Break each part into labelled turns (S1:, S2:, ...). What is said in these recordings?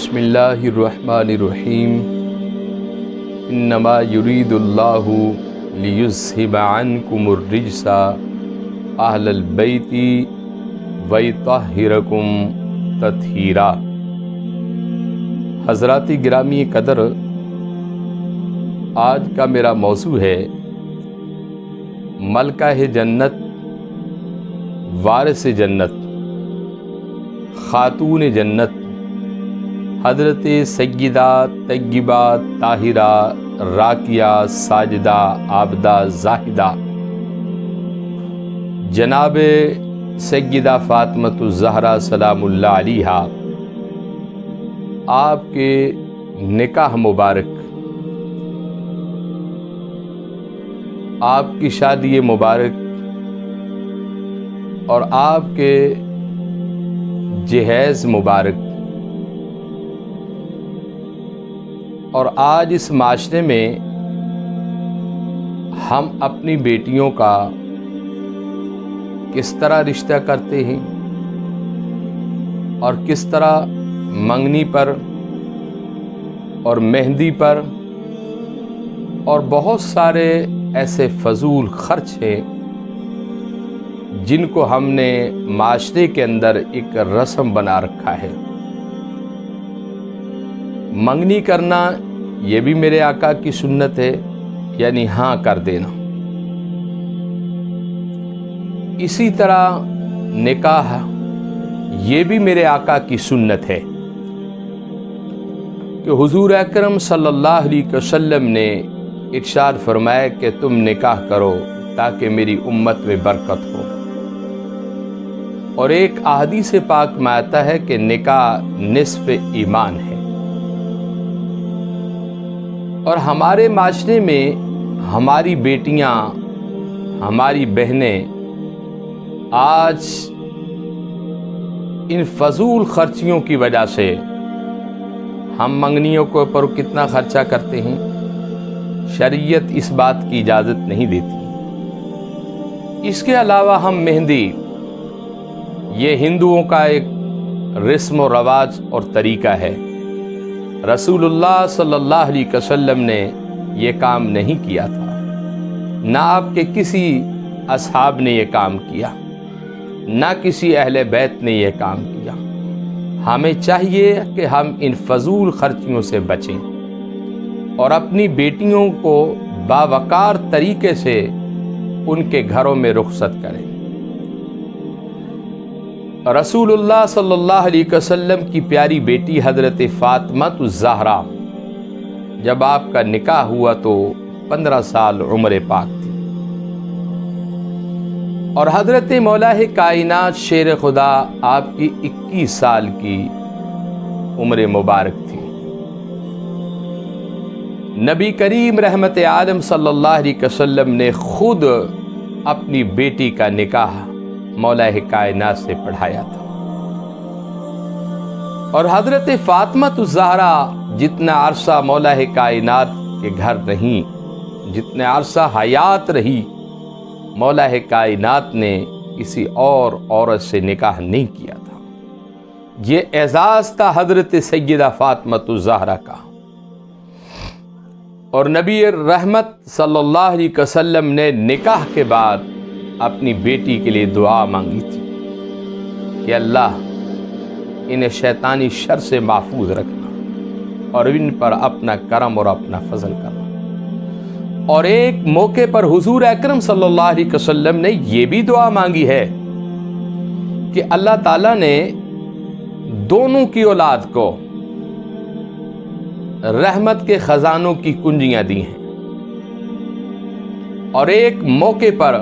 S1: بسم اللہ الرحمن الرحیم انما یرید اللہ لیذھب عنکم الرجس اہل البیت ویطہرکم تطہیرا۔ حضرات گرامی قدر، آج کا میرا موضوع ہے ملکہ جنت، وارث جنت، خاتون جنت، حضرت سیدہ طیبہ طاہرہ راکیہ ساجدہ عابدہ زاہدہ جناب سیدہ فاطمۃ الزہرا سلام اللہ علیہا، آپ کے نکاح مبارک، آپ کی شادی مبارک اور آپ کے جہیز مبارک، اور آج اس معاشرے میں ہم اپنی بیٹیوں کا کس طرح رشتہ کرتے ہیں اور کس طرح منگنی پر اور مہندی پر اور بہت سارے ایسے فضول خرچ ہیں جن کو ہم نے معاشرے کے اندر ایک رسم بنا رکھا ہے۔ منگنی کرنا یہ بھی میرے آقا کی سنت ہے، یعنی ہاں کر دینا۔ اسی طرح نکاح یہ بھی میرے آقا کی سنت ہے کہ حضور اکرم صلی اللہ علیہ وسلم نے ارشاد فرمایا کہ تم نکاح کرو تاکہ میری امت میں برکت ہو، اور ایک احادیث پاک میں آتا ہے کہ نکاح نصف ایمان ہے۔ اور ہمارے معاشرے میں ہماری بیٹیاں، ہماری بہنیں آج ان فضول خرچیوں کی وجہ سے، ہم منگنیوں کے اوپر کتنا خرچہ کرتے ہیں، شریعت اس بات کی اجازت نہیں دیتی۔ اس کے علاوہ ہم مہندی، یہ ہندوؤں کا ایک رسم و رواج اور طریقہ ہے، رسول اللہ صلی اللہ علیہ وسلم نے یہ کام نہیں کیا تھا، نہ آپ کے کسی اصحاب نے یہ کام کیا، نہ کسی اہل بیت نے یہ کام کیا۔ ہمیں چاہیے کہ ہم ان فضول خرچیوں سے بچیں اور اپنی بیٹیوں کو باوقار طریقے سے ان کے گھروں میں رخصت کریں۔ رسول اللہ صلی اللہ علیہ وسلم کی پیاری بیٹی حضرت فاطمۃ الزہرا، جب آپ کا نکاح ہوا تو 15 سال عمر پاک تھی، اور حضرت مولا کائنات شیر خدا آپ کی 21 سال کی عمر مبارک تھی۔ نبی کریم رحمت عالم صلی اللہ علیہ وسلم نے خود اپنی بیٹی کا نکاح مولا کائنات سے پڑھایا تھا، اور حضرت فاطمۃ الزہرا جتنا عرصہ مولا کائنات کے گھر رہی، جتنا عرصہ حیات رہی، مولا کائنات نے کسی اور عورت سے نکاح نہیں کیا تھا۔ یہ اعزاز تھا حضرت سیدہ فاطمۃ الزہرا کا، اور نبی رحمت صلی اللہ علیہ وسلم نے نکاح کے بعد اپنی بیٹی کے لیے دعا مانگی تھی کہ اللہ انہیں شیطانی شر سے محفوظ رکھنا اور ان پر اپنا کرم اور اپنا فضل کرنا۔ اور ایک موقع پر حضور اکرم صلی اللہ علیہ وسلم نے یہ بھی دعا مانگی ہے کہ اللہ تعالیٰ نے دونوں کی اولاد کو رحمت کے خزانوں کی کنجیاں دی ہیں، اور ایک موقع پر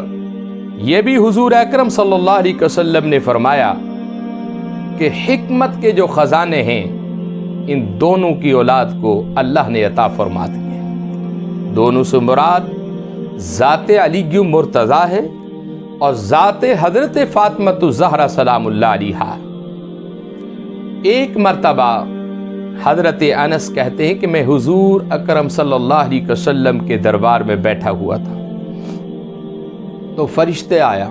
S1: یہ بھی حضور اکرم صلی اللہ علیہ وسلم نے فرمایا کہ حکمت کے جو خزانے ہیں ان دونوں کی اولاد کو اللہ نے عطا فرما دیے۔ دونوں سے مراد ذات علی مرتضیٰ ہے اور ذات حضرت فاطمۃ الزہرا سلام اللہ علیہا۔ ایک مرتبہ حضرت انس کہتے ہیں کہ میں حضور اکرم صلی اللہ علیہ وسلم کے دربار میں بیٹھا ہوا تھا تو فرشتے آیا،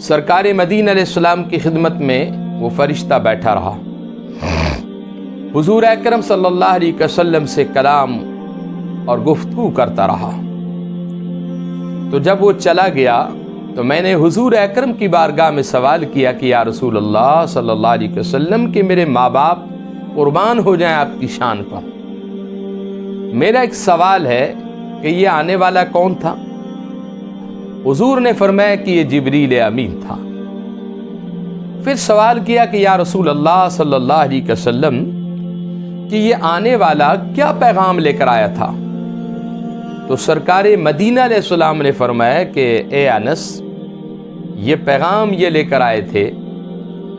S1: سرکار مدینہ علیہ السلام کی خدمت میں وہ فرشتہ بیٹھا رہا۔ حضور اکرم صلی اللہ علیہ وسلم سے کلام اور گفتگو کرتا رہا۔ تو جب وہ چلا گیا تو میں نے حضور اکرم کی بارگاہ میں سوال کیا کہ یا رسول اللہ صلی اللہ علیہ وسلم کہ میرے ماں باپ قربان ہو جائیں آپ کی شان پر، میرا ایک سوال ہے کہ یہ آنے والا کون تھا؟ حضور نے فرمایا کہ یہ جبریل امین تھا۔ پھر سوال کیا کہ یا رسول اللہ صلی اللہ علیہ وسلم کہ یہ آنے والا کیا پیغام لے کر آیا تھا؟ تو سرکار مدینہ علیہ السلام نے فرمایا کہ اے انس، یہ پیغام یہ لے کر آئے تھے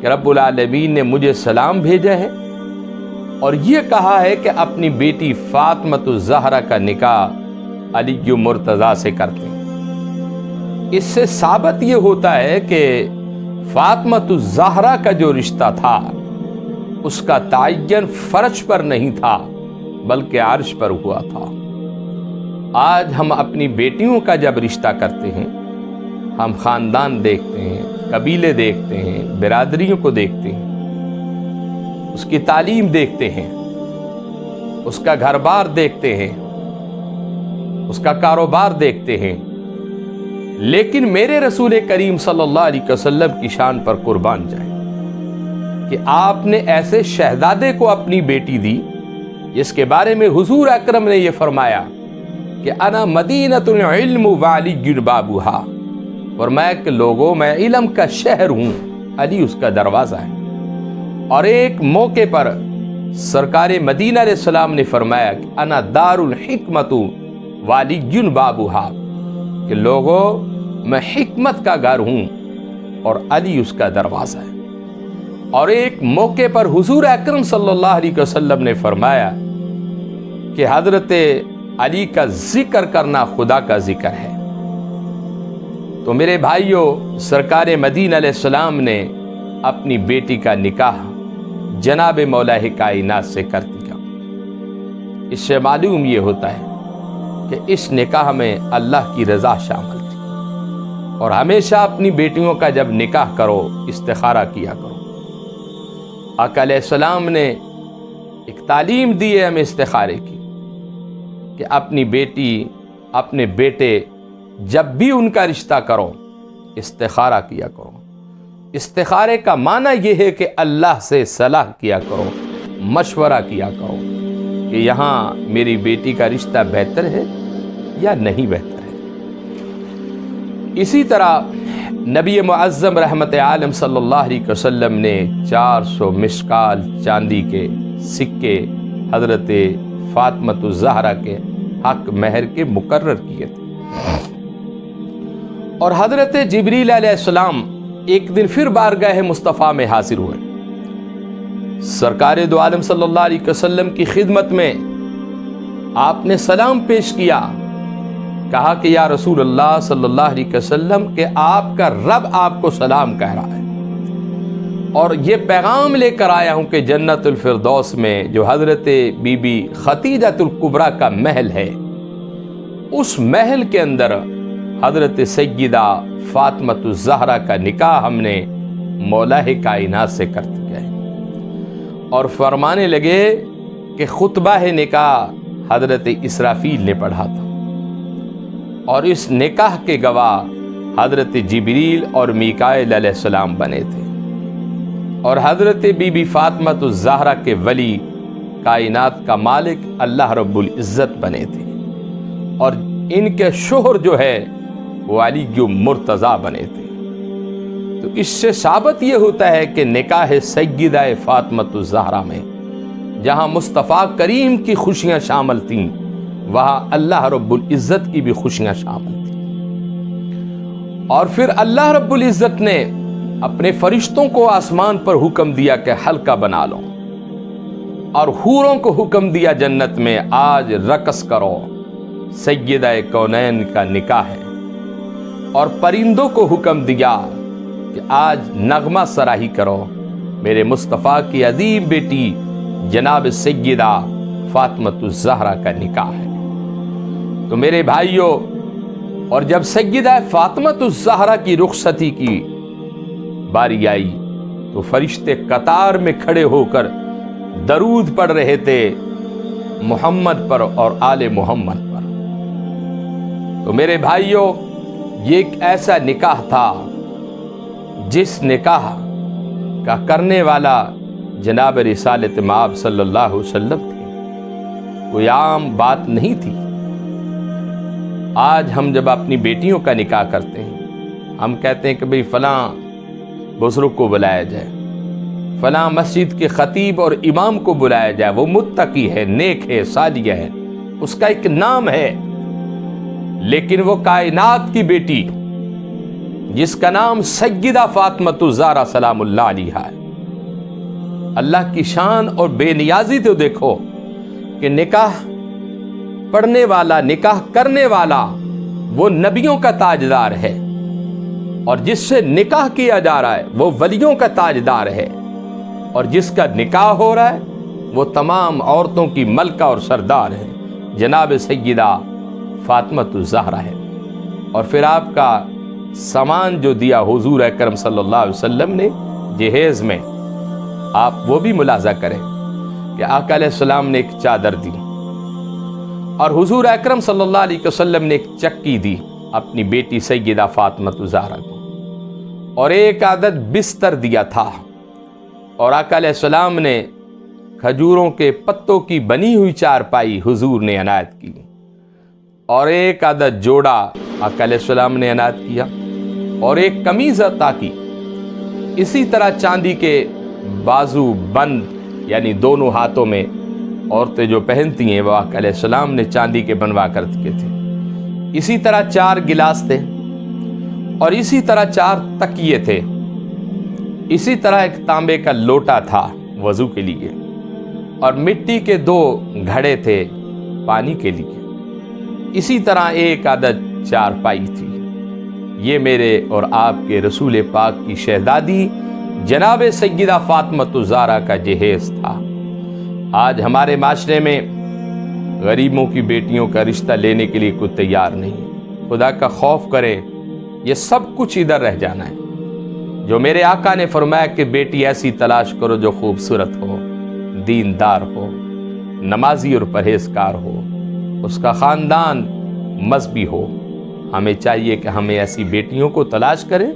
S1: کہ رب العالمین نے مجھے سلام بھیجا ہے اور یہ کہا ہے کہ اپنی بیٹی فاطمۃ الزہرا کا نکاح علی مرتضیٰ سے کرتے ہیں۔ اس سے ثابت یہ ہوتا ہے کہ فاطمۃ الزہرا کا جو رشتہ تھا اس کا تعین فرش پر نہیں تھا بلکہ عرش پر ہوا تھا۔ آج ہم اپنی بیٹیوں کا جب رشتہ کرتے ہیں، ہم خاندان دیکھتے ہیں، قبیلے دیکھتے ہیں، برادریوں کو دیکھتے ہیں، اس کی تعلیم دیکھتے ہیں، اس کا گھر بار دیکھتے ہیں، اس کا کاروبار دیکھتے ہیں، لیکن میرے رسول کریم صلی اللہ علیہ وسلم کی شان پر قربان جائے کہ آپ نے ایسے شہزادے کو اپنی بیٹی دی جس کے بارے میں حضور اکرم نے یہ فرمایا کہ انا مدینۃ العلم وعلی بابھا، فرمایا کہ لوگوں میں علم کا شہر ہوں، علی اس کا دروازہ ہے۔ اور ایک موقع پر سرکار مدینہ علیہ السلام نے فرمایا کہ انا دار الحکمت وعلی بابھا، کہ لوگوں میں حکمت کا گھر ہوں اور علی اس کا دروازہ ہے۔ اور ایک موقع پر حضور اکرم صلی اللہ علیہ وسلم نے فرمایا کہ حضرت علی کا ذکر کرنا خدا کا ذکر ہے۔ تو میرے بھائیوں، سرکار مدینہ علیہ السلام نے اپنی بیٹی کا نکاح جناب مولا کائنات سے کر دیا۔ اس سے معلوم یہ ہوتا ہے کہ اس نکاح میں اللہ کی رضا شامل تھی۔ اور ہمیشہ اپنی بیٹیوں کا جب نکاح کرو استخارہ کیا کرو۔ آقا علیہ السلام نے ایک تعلیم دی ہے ہمیں استخارے کی کہ اپنی بیٹی اپنے بیٹے جب بھی ان کا رشتہ کرو استخارہ کیا کرو۔ استخارے کا معنی یہ ہے کہ اللہ سے صلاح کیا کرو، مشورہ کیا کرو کہ یہاں میری بیٹی کا رشتہ بہتر ہے یا نہیں بہتر ہے۔ اسی طرح نبی معظم رحمت عالم صلی اللہ علیہ وسلم نے 400 مشکال چاندی کے سکے حضرت فاطمۃ الزہرا کے حق مہر کے مقرر کیے تھے۔ اور حضرت جبریل علیہ السلام ایک دن پھر بارگاہ مصطفیٰ میں حاضر ہوئے۔ سرکار دو عالم صلی اللہ علیہ وسلم کی خدمت میں آپ نے سلام پیش کیا، کہا کہ یا رسول اللہ صلی اللہ علیہ وسلم کہ آپ کا رب آپ کو سلام کہہ رہا ہے اور یہ پیغام لے کر آیا ہوں کہ جنت الفردوس میں جو حضرت بی بی خدیجۃ الکبریٰ کا محل ہے، اس محل کے اندر حضرت سیدہ فاطمۃ الزہرا کا نکاح ہم نے مولا کائنات سے کر دیا ہے۔ اور فرمانے لگے کہ خطبہ نکاح حضرت اسرافیل نے پڑھا تھا اور اس نکاح کے گواہ حضرت جبریل اور میکائیل علیہ السلام بنے تھے، اور حضرت بی بی فاطمۃ الزہرا کے ولی کائنات کا مالک اللہ رب العزت بنے تھے، اور ان کے شوہر جو ہے وہ علی مرتضیٰ بنے تھے۔ تو اس سے ثابت یہ ہوتا ہے کہ نکاح سیدہ فاطمۃ الزہرا میں جہاں مصطفیٰ کریم کی خوشیاں شامل تھیں، وہاں اللہ رب العزت کی بھی خوشیاں شامل تھیں۔ اور پھر اللہ رب العزت نے اپنے فرشتوں کو آسمان پر حکم دیا کہ حلقہ بنا لو، اور حوروں کو حکم دیا جنت میں آج رقص کرو، سیدہ کونین کا نکاح ہے، اور پرندوں کو حکم دیا کہ آج نغمہ سراہی کرو، میرے مصطفیٰ کی عظیم بیٹی جناب سیدہ فاطمۃ الزہرا کا نکاح ہے۔ تو میرے بھائیوں، اور جب سیدہ فاطمۃ الزہرا کی رخصتی کی باری آئی تو فرشتے قطار میں کھڑے ہو کر درود پڑھ رہے تھے محمد پر اور آل محمد پر۔ تو میرے بھائیوں، یہ ایک ایسا نکاح تھا جس نکاح کا کرنے والا جناب رسالت مآب صلی اللہ علیہ وسلم تھے، کوئی عام بات نہیں تھی۔ آج ہم جب اپنی بیٹیوں کا نکاح کرتے ہیں، ہم کہتے ہیں کہ بھئی فلاں بزرگ کو بلایا جائے، فلاں مسجد کے خطیب اور امام کو بلایا جائے، وہ متقی ہے، نیک ہے، صالح ہے، اس کا ایک نام ہے۔ لیکن وہ کائنات کی بیٹی جس کا نام سیدہ فاطمہ الزہرا سلام اللہ علیہا ہے، اللہ کی شان اور بے نیازی تو دیکھو کہ نکاح پڑھنے والا، نکاح کرنے والا وہ نبیوں کا تاجدار ہے، اور جس سے نکاح کیا جا رہا ہے وہ ولیوں کا تاجدار ہے، اور جس کا نکاح ہو رہا ہے وہ تمام عورتوں کی ملکہ اور سردار ہے، جناب سیدہ فاطمہ الزہرا ہے۔ اور پھر آپ کا سامان جو دیا حضور اکرم صلی اللہ علیہ وسلم نے جہیز میں، آپ وہ بھی ملاحظہ کریں کہ آقا علیہ السلام نے ایک چادر دی، اور حضور اکرم صلی اللہ علیہ وسلم نے ایک چکی دی اپنی بیٹی سیدہ فاطمہ الزہرا کو، اور ایک عدد بستر دیا تھا، اور آقا علیہ السلام نے کھجوروں کے پتوں کی بنی ہوئی چارپائی حضور نے عنایت کی، اور ایک عدد جوڑا آقا علیہ السلام نے عنایت کیا، اور ایک قمیض عطا کی۔ اسی طرح چاندی کے بازو بند، یعنی دونوں ہاتھوں میں عورتیں جو پہنتی ہیں وہ آقا علیہ السلام نے چاندی کے بنوا کر کے تھے۔ اسی طرح 4 گلاس تھے، اور اسی طرح 4 تکیے تھے، اسی طرح ایک تانبے کا لوٹا تھا وضو کے لیے، اور مٹی کے 2 گھڑے تھے پانی کے لیے، اسی طرح ایک عدد چارپائی تھی۔ یہ میرے اور آپ کے رسول پاک کی شہزادی جناب سیدہ فاطمہ الزہرا کا جہیز تھا۔ آج ہمارے معاشرے میں غریبوں کی بیٹیوں کا رشتہ لینے کے لیے کوئی تیار نہیں۔ خدا کا خوف کریں، یہ سب کچھ ادھر رہ جانا ہے۔ جو میرے آقا نے فرمایا کہ بیٹی ایسی تلاش کرو جو خوبصورت ہو، دیندار ہو، نمازی اور پرہیزگار ہو، اس کا خاندان مذہبی ہو۔ ہمیں چاہیے کہ ہمیں ایسی بیٹیوں کو تلاش کریں،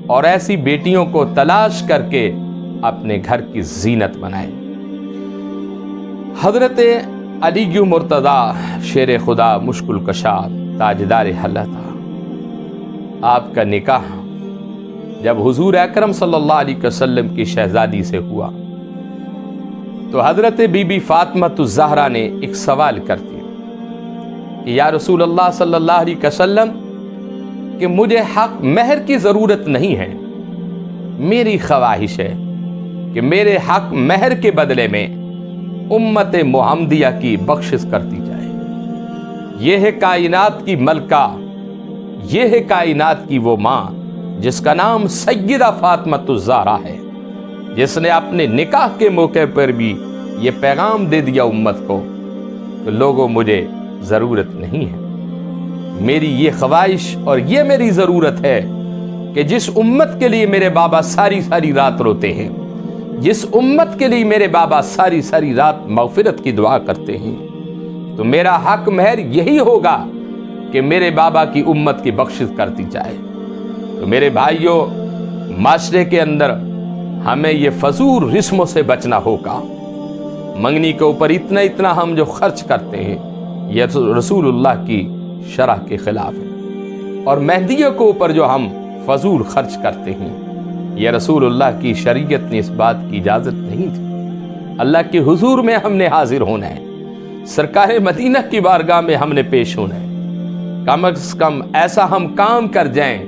S1: اور ایسی بیٹیوں کو تلاش کر کے اپنے گھر کی زینت بنائیں۔ حضرت علی مرتضی شیر خدا مشکل کشا تاجدار حلہ تھا۔ آپ کا نکاح جب حضور اکرم صلی اللہ علیہ وسلم کی شہزادی سے ہوا تو حضرت بی بی فاطمہ الزہرا نے ایک سوال کر دیا کہ یا رسول اللہ صلی اللہ علیہ وسلم کہ مجھے حق مہر کی ضرورت نہیں ہے، میری خواہش ہے کہ میرے حق مہر کے بدلے میں امت محمدیہ کی بخشش کرتی جائے۔ یہ ہے کائنات کی ملکہ، یہ ہے کائنات کی وہ ماں جس کا نام سیدہ فاطمہ الزہرا ہے، جس نے اپنے نکاح کے موقع پر بھی یہ پیغام دے دیا امت کو کہ لوگوں مجھے ضرورت نہیں ہے۔ میری یہ خواہش اور یہ میری ضرورت ہے کہ جس امت کے لیے میرے بابا ساری ساری رات روتے ہیں، جس امت کے لیے میرے بابا ساری ساری رات مغفرت کی دعا کرتے ہیں، تو میرا حق مہر یہی ہوگا کہ میرے بابا کی امت کی بخشش کرتی جائے۔ تو میرے بھائیوں، معاشرے کے اندر ہمیں یہ فضول رسموں سے بچنا ہوگا۔ منگنی کے اوپر اتنا ہم جو خرچ کرتے ہیں یہ رسول اللہ کی شرع کے خلاف ہے، اور مہندیوں کے اوپر جو ہم فضول خرچ کرتے ہیں یہ رسول اللہ کی شریعت نے اس بات کی اجازت نہیں تھی۔ اللہ کے حضور میں ہم نے حاضر ہونا ہے، سرکار مدینہ کی بارگاہ میں ہم نے پیش ہونا ہے۔ کم از کم ایسا ہم کام کر جائیں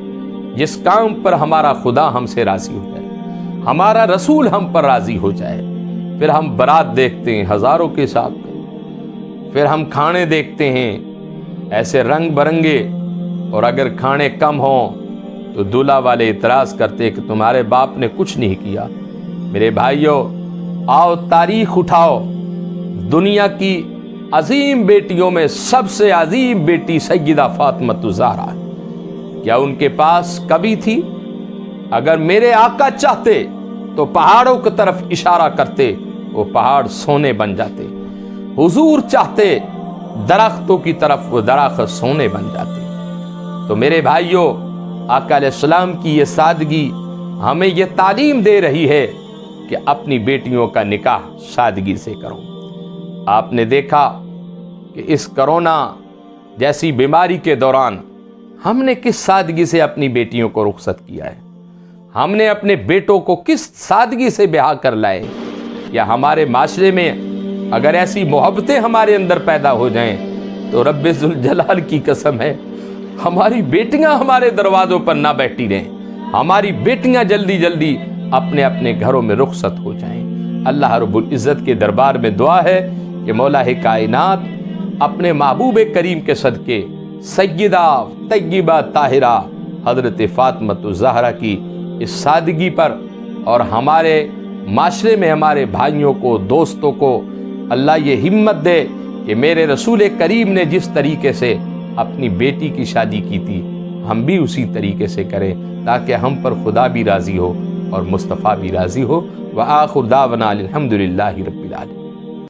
S1: جس کام پر ہمارا خدا ہم سے راضی ہو جائے، ہمارا رسول ہم پر راضی ہو جائے۔ پھر ہم برات دیکھتے ہیں ہزاروں کے ساتھ، پھر ہم کھانے دیکھتے ہیں ایسے رنگ برنگے، اور اگر کھانے کم ہوں تو دولہا والے اعتراض کرتے کہ تمہارے باپ نے کچھ نہیں کیا۔ میرے بھائیوں، آؤ تاریخ اٹھاؤ، دنیا کی عظیم بیٹیوں میں سب سے عظیم بیٹی سیدہ فاطمہ الزہرا، کیا ان کے پاس کبھی تھی؟ اگر میرے آقا چاہتے تو پہاڑوں کی طرف اشارہ کرتے وہ پہاڑ سونے بن جاتے، حضور چاہتے درختوں کی طرف وہ درخت سونے بن جاتے۔ تو میرے بھائیوں، آقا علیہ السلام کی یہ سادگی ہمیں یہ تعلیم دے رہی ہے کہ اپنی بیٹیوں کا نکاح سادگی سے کرو۔ آپ نے دیکھا کہ اس کرونا جیسی بیماری کے دوران ہم نے کس سادگی سے اپنی بیٹیوں کو رخصت کیا ہے، ہم نے اپنے بیٹوں کو کس سادگی سے بیاہ کر لائے۔ یا ہمارے معاشرے میں اگر ایسی محبتیں ہمارے اندر پیدا ہو جائیں تو رب ذوالجلال کی قسم ہے ہماری بیٹیاں ہمارے دروازوں پر نہ بیٹھی رہیں، ہماری بیٹیاں جلدی جلدی اپنے اپنے گھروں میں رخصت ہو جائیں۔ اللہ رب العزت کے دربار میں دعا ہے کہ مولا کائنات اپنے محبوب کریم کے صدقے سیدہ طیبہ طاہرہ حضرت فاطمہ الزہرا کی اس سادگی پر اور ہمارے معاشرے میں ہمارے بھائیوں کو، دوستوں کو اللہ یہ ہمت دے کہ میرے رسول کریم نے جس طریقے سے اپنی بیٹی کی شادی کی تھی ہم بھی اسی طریقے سے کریں، تاکہ ہم پر خدا بھی راضی ہو اور مصطفیٰ بھی راضی ہو۔ وآخر دعوانا الحمدللہ رب العالمین۔